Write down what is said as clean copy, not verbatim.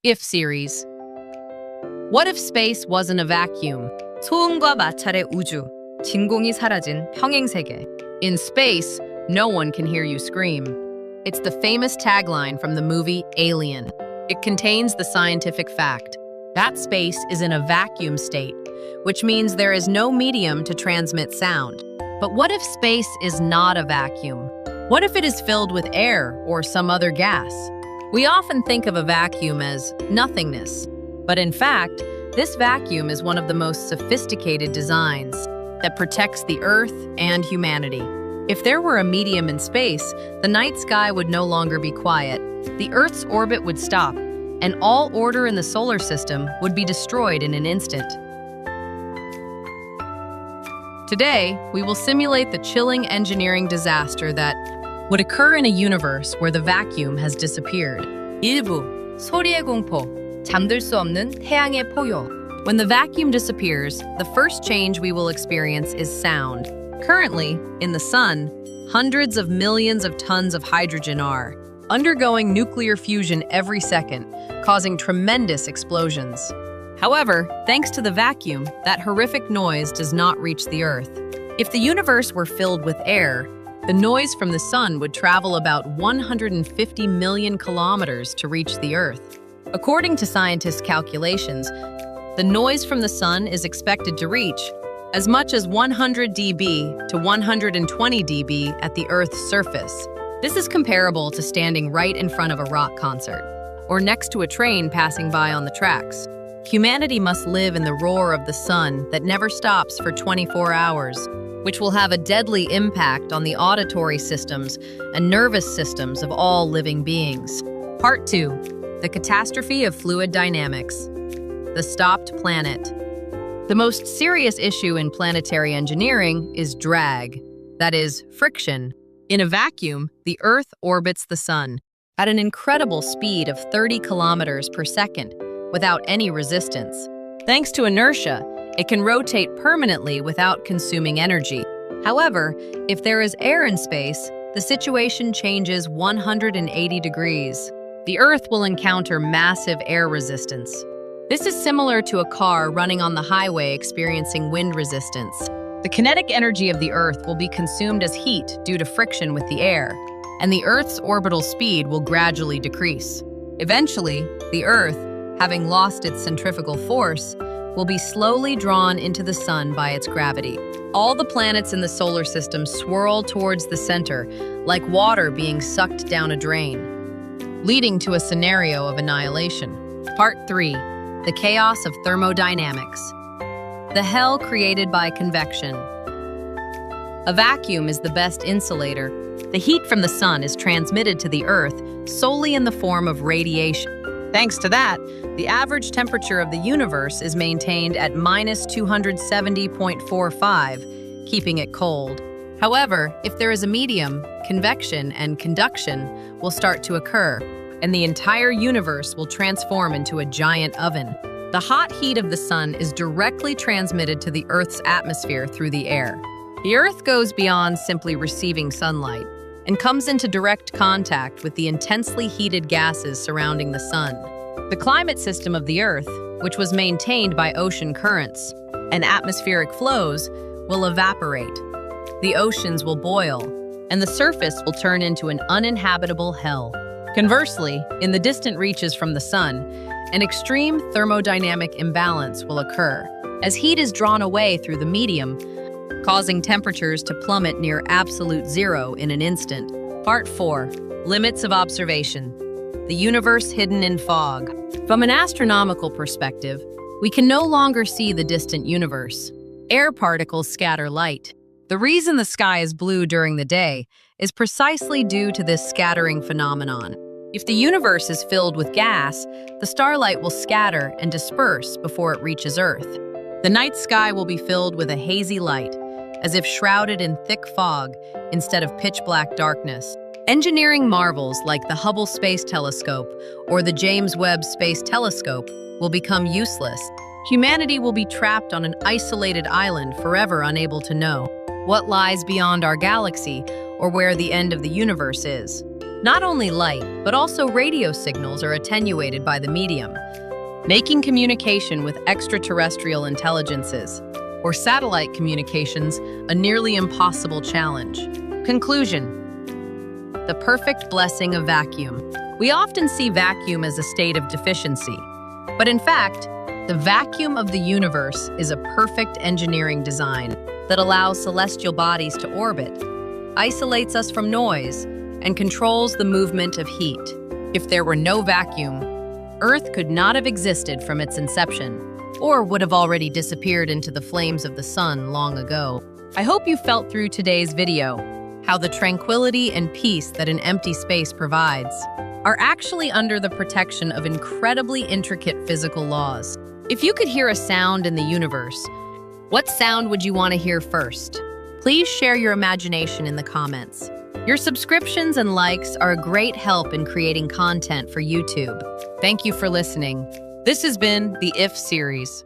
If series. What if space wasn't a vacuum? 소음과 마찰의 우주, 진공이 사라진 평행세계. In space, no one can hear you scream. It's the famous tagline from the movie Alien. It contains the scientific fact. That space is in a vacuum state, which means there is no medium to transmit sound. But what if space is not a vacuum? What if it is filled with air or some other gas? We often think of a vacuum as nothingness, but in fact, this vacuum is one of the most sophisticated designs that protects the Earth and humanity. If there were a medium in space, the night sky would no longer be quiet, the Earth's orbit would stop, and all order in the solar system would be destroyed in an instant. Today, we will simulate the chilling engineering disaster that would occur in a universe where the vacuum has disappeared. 일부, 소리의 공포, 잠들 수 없는 태양의 포효. When the vacuum disappears, the first change we will experience is sound. Currently, in the sun, hundreds of millions of tons of hydrogen are undergoing nuclear fusion every second, causing tremendous explosions. However, thanks to the vacuum, that horrific noise does not reach the Earth. If the universe were filled with air, the noise from the sun would travel about 150 million kilometers to reach the Earth. According to scientists' calculations, the noise from the sun is expected to reach as much as 100 dB to 120 dB at the Earth's surface. This is comparable to standing right in front of a rock concert or next to a train passing by on the tracks. Humanity must live in the roar of the sun that never stops for 24 hours, which will have a deadly impact on the auditory systems and nervous systems of all living beings. Part 2. The catastrophe of fluid dynamics. The stopped planet. The most serious issue in planetary engineering is drag, that is, friction. In a vacuum, the Earth orbits the sun at an incredible speed of 30 kilometers per second without any resistance. Thanks to inertia, it can rotate permanently without consuming energy. However, if there is air in space, the situation changes 180 degrees. The Earth will encounter massive air resistance. This is similar to a car running on the highway experiencing wind resistance. The kinetic energy of the Earth will be consumed as heat due to friction with the air, and the Earth's orbital speed will gradually decrease. Eventually, the Earth, having lost its centrifugal force, will be slowly drawn into the sun by its gravity. All the planets in the solar system swirl towards the center, like water being sucked down a drain, leading to a scenario of annihilation. Part 3. The chaos of thermodynamics. The hell created by convection. A vacuum is the best insulator. The heat from the sun is transmitted to the Earth solely in the form of radiation. Thanks to that, the average temperature of the universe is maintained at minus 270.45, keeping it cold. However, if there is a medium, convection and conduction will start to occur, and the entire universe will transform into a giant oven. The hot heat of the sun is directly transmitted to the Earth's atmosphere through the air. The Earth goes beyond simply receiving sunlight and comes into direct contact with the intensely heated gases surrounding the sun. The climate system of the Earth, which was maintained by ocean currents and atmospheric flows, will evaporate. The oceans will boil, and the surface will turn into an uninhabitable hell. Conversely, in the distant reaches from the sun, an extreme thermodynamic imbalance will occur as heat is drawn away through the medium, causing temperatures to plummet near absolute zero in an instant. Part 4. Limits of observation. The universe hidden in fog. From an astronomical perspective, we can no longer see the distant universe. Air particles scatter light. The reason the sky is blue during the day is precisely due to this scattering phenomenon. If the universe is filled with gas, the starlight will scatter and disperse before it reaches Earth. The night sky will be filled with a hazy light, as if shrouded in thick fog instead of pitch-black darkness. Engineering marvels like the Hubble Space Telescope or the James Webb Space Telescope will become useless. Humanity will be trapped on an isolated island, forever unable to know what lies beyond our galaxy or where the end of the universe is. Not only light, but also radio signals are attenuated by the medium, making communication with extraterrestrial intelligences or satellite communications a nearly impossible challenge. Conclusion: the perfect blessing of vacuum. We often see vacuum as a state of deficiency, but in fact, the vacuum of the universe is a perfect engineering design that allows celestial bodies to orbit, isolates us from noise, and controls the movement of heat. If there were no vacuum, Earth could not have existed from its inception, or would have already disappeared into the flames of the sun long ago. I hope you felt through today's video how the tranquility and peace that an empty space provides are actually under the protection of incredibly intricate physical laws. If you could hear a sound in the universe, what sound would you want to hear first? Please share your imagination in the comments. Your subscriptions and likes are a great help in creating content for YouTube. Thank you for listening. This has been the If series.